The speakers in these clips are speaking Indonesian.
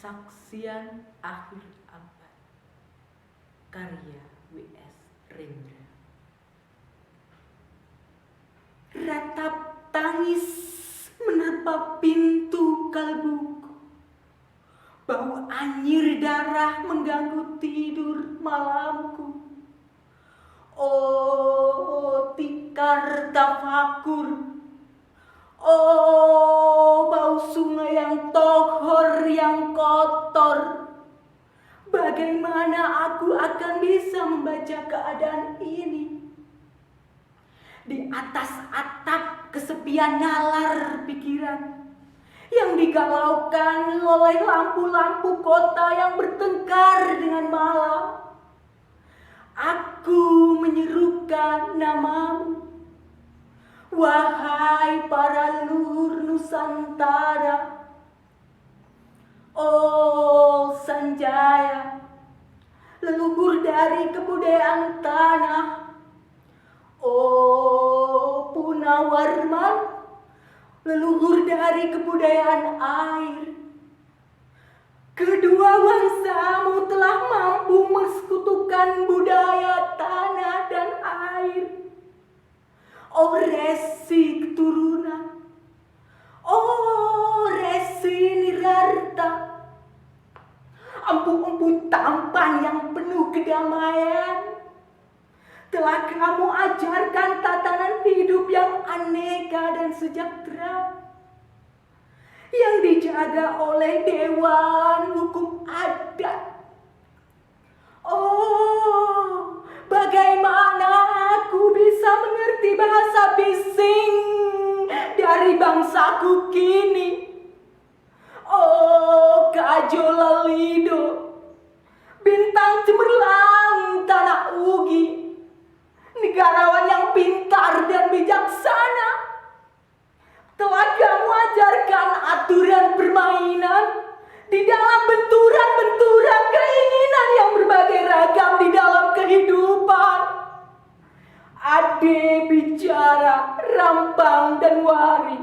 Kesaksian Akhir Abad, karya W.S. Rendra. Ratap tangis menerpa pintu kalbuku, bau anyir darah mengganggu tidur malamku. Oh tikar tafakur, oh bau sungai yang tohor, yang kotor. Bagaimana aku akan bisa membaca keadaan ini? Di atas atap kesepian nalar pikiran yang digalaukan oleh lampu-lampu kota yang bertengkar dengan malam. Aku menyerukan namamu, wahai para leluhur Nusantara. Oh Sanjaya, leluhur dari kebudayaan tanah. Oh Punawarman, leluhur dari kebudayaan air. Kedua bangsamu telah mampu mensekutukan budaya tanah dan air. Oh Resi keturunan, oh Resi Nirarta, empu-empu tampan yang penuh kedamaian, telah kamu ajarkan tatanan hidup yang aneka dan sejahtera, yang dijaga oleh Dewan Hukum Adat. Oh, bagaimana aku bisa mengerti bahasa bising dari bangsaku kini? Oh, Kajolalido, bintang cemerlang tanah Ugi, negarawan yang pintar dan bijaksana, telah kamu ajarkan aturan permainan di dalam benturan-benturan keinginan yang berbagai ragam di dalam kehidupan. Ade bicara rampang dan wari.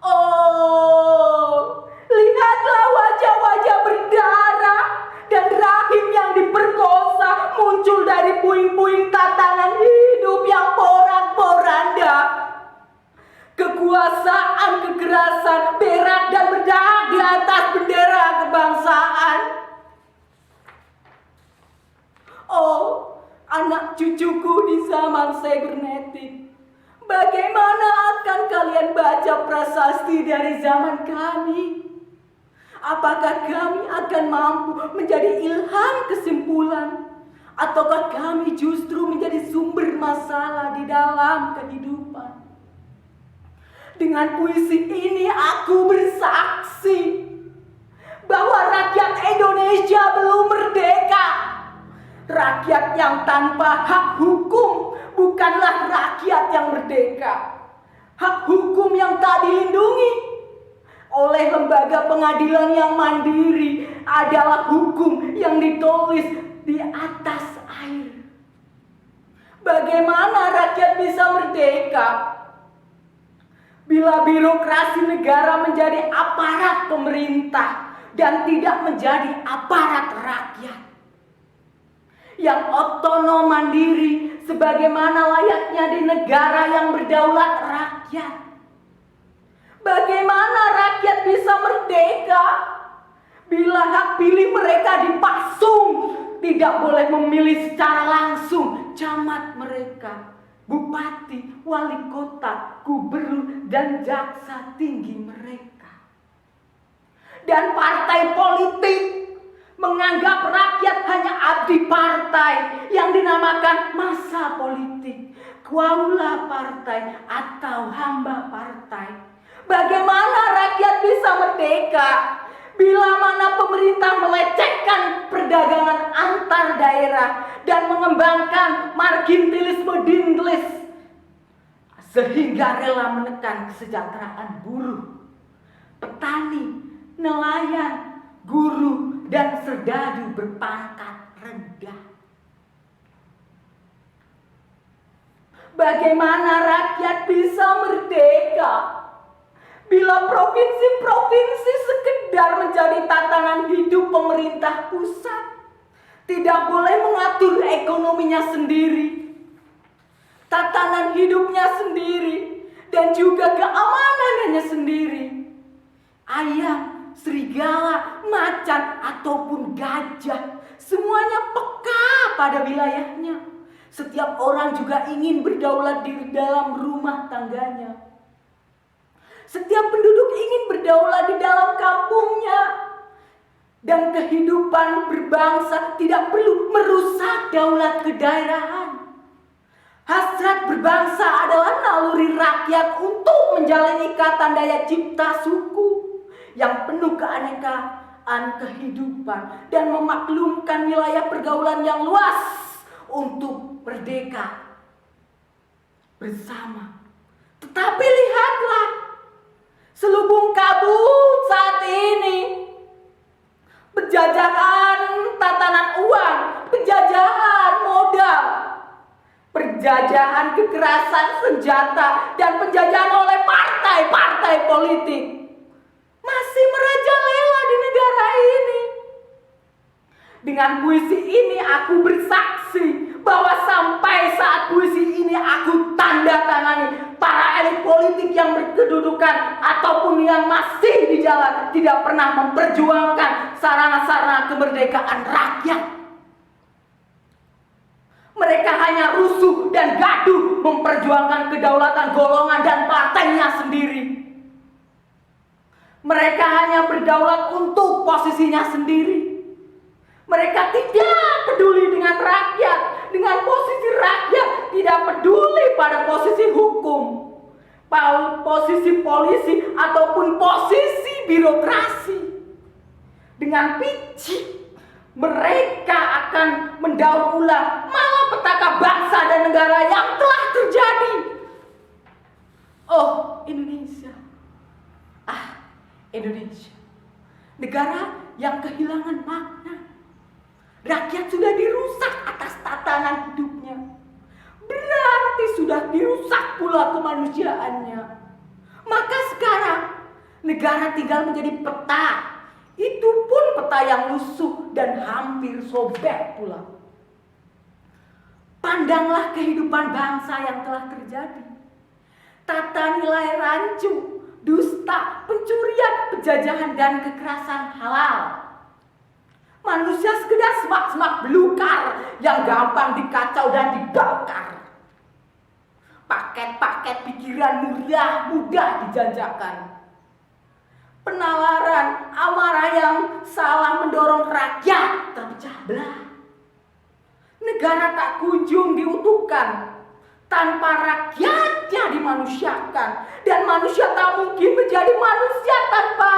Oh, lihatlah wajah-wajah berdarah dan rahim yang diperkosa muncul dari puing-puing tatanan hidup yang porak-poranda. Kekuasaan, kekerasan, berak dan berdarah di atas bendera kebangsaan. Oh, anak cucuku di zaman cybernetik, bagaimana akan kalian baca prasasti dari zaman kami? Apakah kami akan mampu menjadi ilham kesimpulan, ataukah kami justru menjadi sumber masalah di dalam kehidupan? Dengan puisi ini aku bersaksi bahwa rakyat Indonesia belum merdeka. Rakyat yang tanpa hak hukum bukanlah rakyat yang merdeka. Hak hukum yang tak dilindungi oleh lembaga pengadilan yang mandiri adalah hukum yang ditulis di atas air. Bagaimana rakyat bisa merdeka bila birokrasi negara menjadi aparat pemerintah dan tidak menjadi aparat rakyat yang otonom mandiri sebagaimana layaknya di negara yang berdaulat rakyat? Bagaimana rakyat bisa merdeka bila hak pilih mereka dipasung, tidak boleh memilih secara langsung camat mereka, bupati, wali kota, gubernur, dan jaksa tinggi mereka? Dan partai politik menganggap rakyat hanya abdi partai yang dinamakan massa politik, kaula partai, atau hamba partai. Bagaimana rakyat bisa merdeka bila mana pemerintah melecehkan perdagangan antar daerah dan mengembangkan merkantilisme sehingga rela menekan kesejahteraan buruh, petani, nelayan, guru, dan serdadu berpangkat rendah? Bagaimana rakyat bisa merdeka Bila provinsi-provinsi sekedar menjadi tatanan hidup pemerintah pusat, tidak boleh mengatur ekonominya sendiri, tatanan hidupnya sendiri, dan juga keamanannya sendiri. Ayam, serigala, macan, ataupun gajah, semuanya peka pada wilayahnya. Setiap orang juga ingin berdaulat di dalam rumah tangganya. Setiap penduduk ingin berdaulat di dalam kampungnya. Dan kehidupan berbangsa tidak perlu merusak daulat kedaerahan. Hasrat berbangsa adalah naluri rakyat untuk menjalin ikatan daya cipta suku yang penuh keanekaan kehidupan dan memaklumkan wilayah pergaulan yang luas untuk merdeka bersama. Tetapi lihatlah, selubung kabut saat ini, penjajahan tatanan uang, penjajahan modal, penjajahan kekerasan senjata, dan penjajahan oleh partai-partai politik masih merajalela di negara ini. Dengan puisi ini aku bersaksi bahwa sampai saat puisi ini aku tanda tangani, para elit politik yang berkedudukan ataupun yang masih di jalan tidak pernah memperjuangkan sarana-sarana kemerdekaan rakyat. Mereka hanya rusuh dan gaduh memperjuangkan kedaulatan golongan dan partainya sendiri. Mereka hanya berdaulat untuk posisinya sendiri. Mereka tidak peduli dengan rakyat, dengan posisi rakyat, tidak peduli pada posisi hukum, posisi polisi, ataupun posisi birokrasi. Dengan picik, mereka akan mendaur ulang malapetaka bangsa dan negara yang telah terjadi. Oh, Indonesia. Indonesia, negara yang kehilangan makna. Rakyat sudah dirusak atas tatanan hidupnya, berarti sudah dirusak pula kemanusiaannya. Maka sekarang negara tinggal menjadi peta, itu pun peta yang lusuh dan hampir sobek pula. Pandanglah kehidupan bangsa yang telah terjadi. Tata nilai rancu, dusta, pencurian, penjajahan, dan kekerasan halal. Manusia sekedar semak-semak belukar yang gampang dikacau dan dibakar. Paket-paket pikiran mudah dijanjakan. Penalaran, amarah yang salah mendorong rakyat terpecah belah. Negara tak kunjung diutuhkan tanpa rakyatnya dimanusiakan, dan manusia tak mungkin menjadi manusia tanpa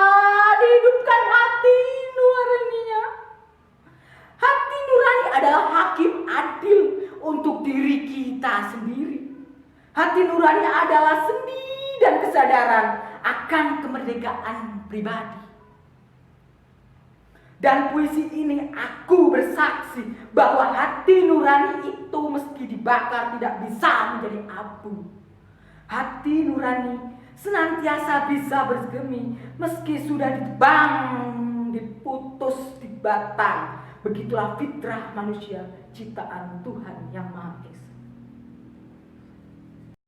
dihidupkan hati nuraninya. Hati nurani adalah hakim adil untuk diri kita sendiri. Hati nurani adalah sendi dan kesadaran akan kemerdekaan pribadi. Dan puisi ini aku bersaksi bahwa hati nurani itu meski dibakar tidak bisa menjadi abu. Hati nurani senantiasa bisa bergemi meski sudah ditebang, diputus di batang. Begitulah fitrah manusia ciptaan Tuhan Yang Maha Esa.